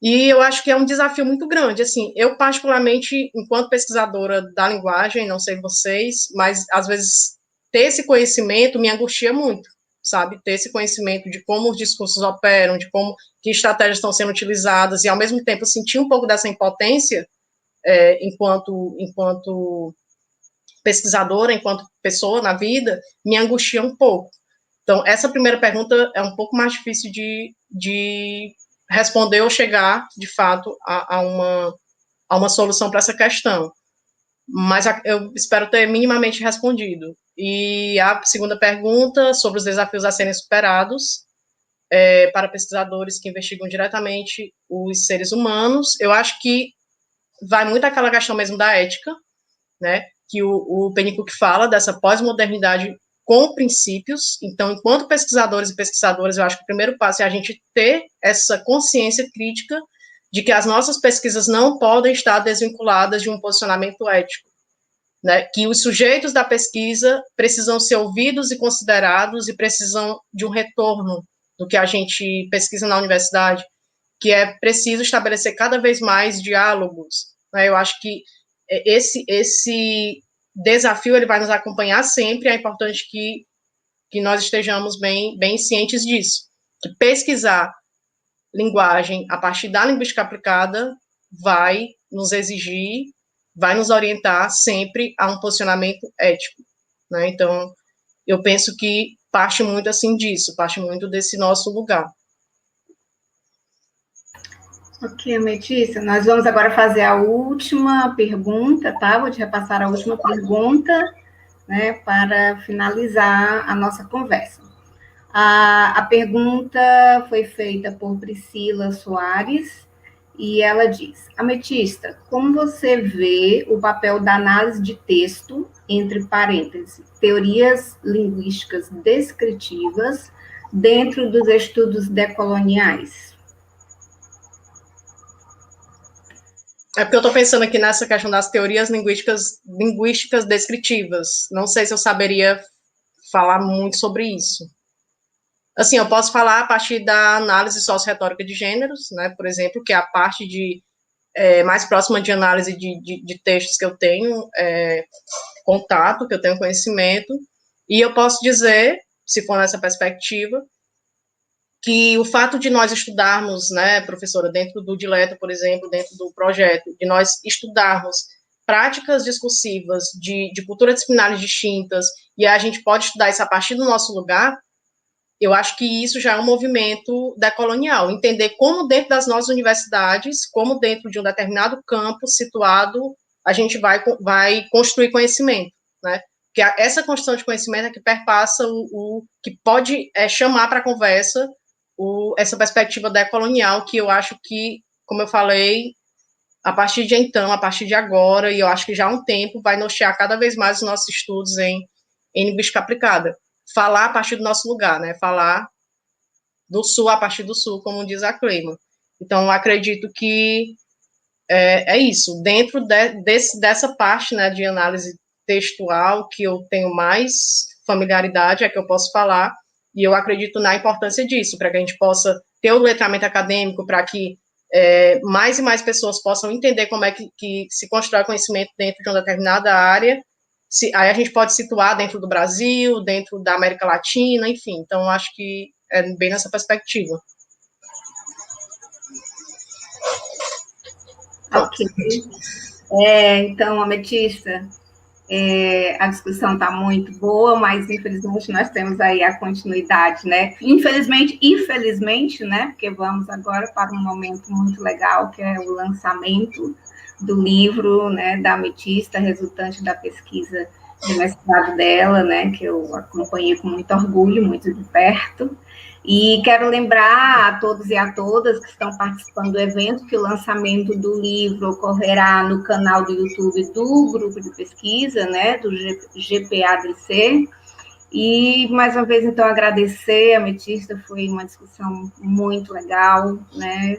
E eu acho que é um desafio muito grande. Assim, eu particularmente, enquanto pesquisadora da linguagem, não sei vocês, mas às vezes ter esse conhecimento me angustia muito, sabe? Ter esse conhecimento de como os discursos operam, de como que estratégias estão sendo utilizadas e ao mesmo tempo sentir um pouco dessa impotência enquanto pesquisadora, enquanto pessoa na vida, me angustia um pouco. Então, essa primeira pergunta é um pouco mais difícil de responder ou chegar, de fato, a uma solução para essa questão. Mas eu espero ter minimamente respondido. E a segunda pergunta, sobre os desafios a serem superados, para pesquisadores que investigam diretamente os seres humanos, eu acho que vai muito aquela questão mesmo da ética, né, que o Pennycook fala, dessa pós-modernidade com princípios. Então, enquanto pesquisadores e pesquisadoras, eu acho que o primeiro passo é a gente ter essa consciência crítica de que as nossas pesquisas não podem estar desvinculadas de um posicionamento ético, né, que os sujeitos da pesquisa precisam ser ouvidos e considerados e precisam de um retorno do que a gente pesquisa na universidade, que é preciso estabelecer cada vez mais diálogos, né. Eu acho que esse desafio ele vai nos acompanhar sempre, é importante que nós estejamos bem cientes disso, que pesquisar linguagem a partir da linguística aplicada vai nos exigir, vai nos orientar sempre a um posicionamento ético, né? Então, eu penso que parte muito assim disso, parte muito desse nosso lugar. Ok, Letícia, nós vamos agora fazer a última pergunta, tá? Vou te repassar a última pergunta, né, para finalizar a nossa conversa. A pergunta foi feita por Priscila Soares e ela diz: Ametista, como você vê o papel da análise de texto, entre parênteses, teorias linguísticas descritivas, dentro dos estudos decoloniais? É porque eu estou pensando aqui nessa questão das teorias linguísticas descritivas. Não sei se eu saberia falar muito sobre isso. Assim, eu posso falar a partir da análise socio-retórica de gêneros, né, por exemplo, que é a parte mais próxima de análise de textos que eu tenho contato, que eu tenho conhecimento, e eu posso dizer, se for nessa perspectiva, que o fato de nós estudarmos, né, professora, dentro do Dileto, por exemplo, dentro do projeto, de nós estudarmos práticas discursivas de culturas disciplinares distintas, e a gente pode estudar isso a partir do nosso lugar, eu acho que isso já é um movimento decolonial, entender como dentro das nossas universidades, como dentro de um determinado campo situado, a gente vai construir conhecimento, né? Que essa construção de conhecimento é que perpassa que pode chamar para a conversa essa perspectiva decolonial, que eu acho que, como eu falei, a partir de então, a partir de agora, e eu acho que já há um tempo, vai nortear cada vez mais os nossos estudos em linguística aplicada. Falar a partir do nosso lugar, né? Falar do sul a partir do sul, como diz a Cleima. Então, acredito que é isso. Dentro dessa parte, né, de análise textual, que eu tenho mais familiaridade, é que eu posso falar, e eu acredito na importância disso, para que a gente possa ter o letramento acadêmico, para que mais e mais pessoas possam entender como é que se constrói conhecimento dentro de uma determinada área. Aí a gente pode situar dentro do Brasil, dentro da América Latina, enfim. Então, acho que é bem nessa perspectiva. Ok. Então, Ametista, a discussão está muito boa, mas infelizmente nós temos aí a continuidade, né? Infelizmente e felizmente, né? Porque vamos agora para um momento muito legal, que é o lançamento do livro, né, da Ametista, resultante da pesquisa de mestrado dela, né, que eu acompanhei com muito orgulho, muito de perto. E quero lembrar a todos e a todas que estão participando do evento que o lançamento do livro ocorrerá no canal do YouTube do grupo de pesquisa, né, do GPADC. E, mais uma vez, então, agradecer a Ametista, foi uma discussão muito legal, né,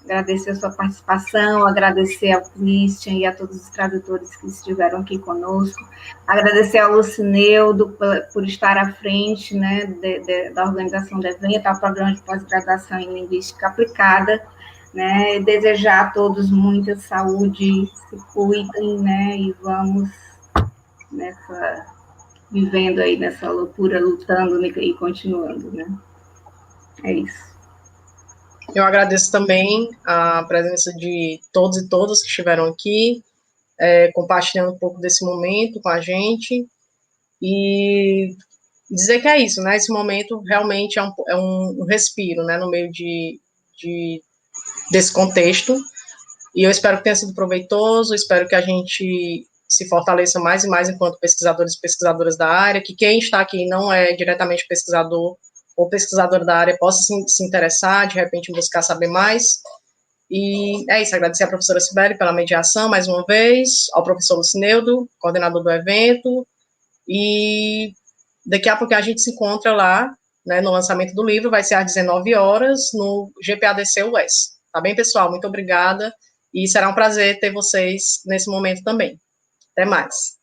agradecer a sua participação, agradecer ao Christian e a todos os tradutores que estiveram aqui conosco, agradecer ao Lucineudo por estar à frente, né, da organização do evento, ao programa de pós-graduação em Linguística Aplicada, né, e desejar a todos muita saúde, se cuidem, né, e vamos vivendo aí nessa loucura, lutando e continuando, né. É isso. Eu agradeço também a presença de todos e todas que estiveram aqui, compartilhando um pouco desse momento com a gente, e dizer que é isso, né? Esse momento realmente é um respiro, né? No meio desse contexto, e eu espero que tenha sido proveitoso, espero que a gente se fortaleça mais e mais enquanto pesquisadores e pesquisadoras da área, que quem está aqui não é diretamente pesquisador ou pesquisador da área possa se interessar, de repente buscar saber mais. E é isso, agradecer à professora Sibeli pela mediação mais uma vez, ao professor Lucineudo, coordenador do evento, e daqui a pouco a gente se encontra lá, né, no lançamento do livro, vai ser às 19 horas, no GPADC US. Tá bem, pessoal? Muito obrigada, e será um prazer ter vocês nesse momento também. Até mais.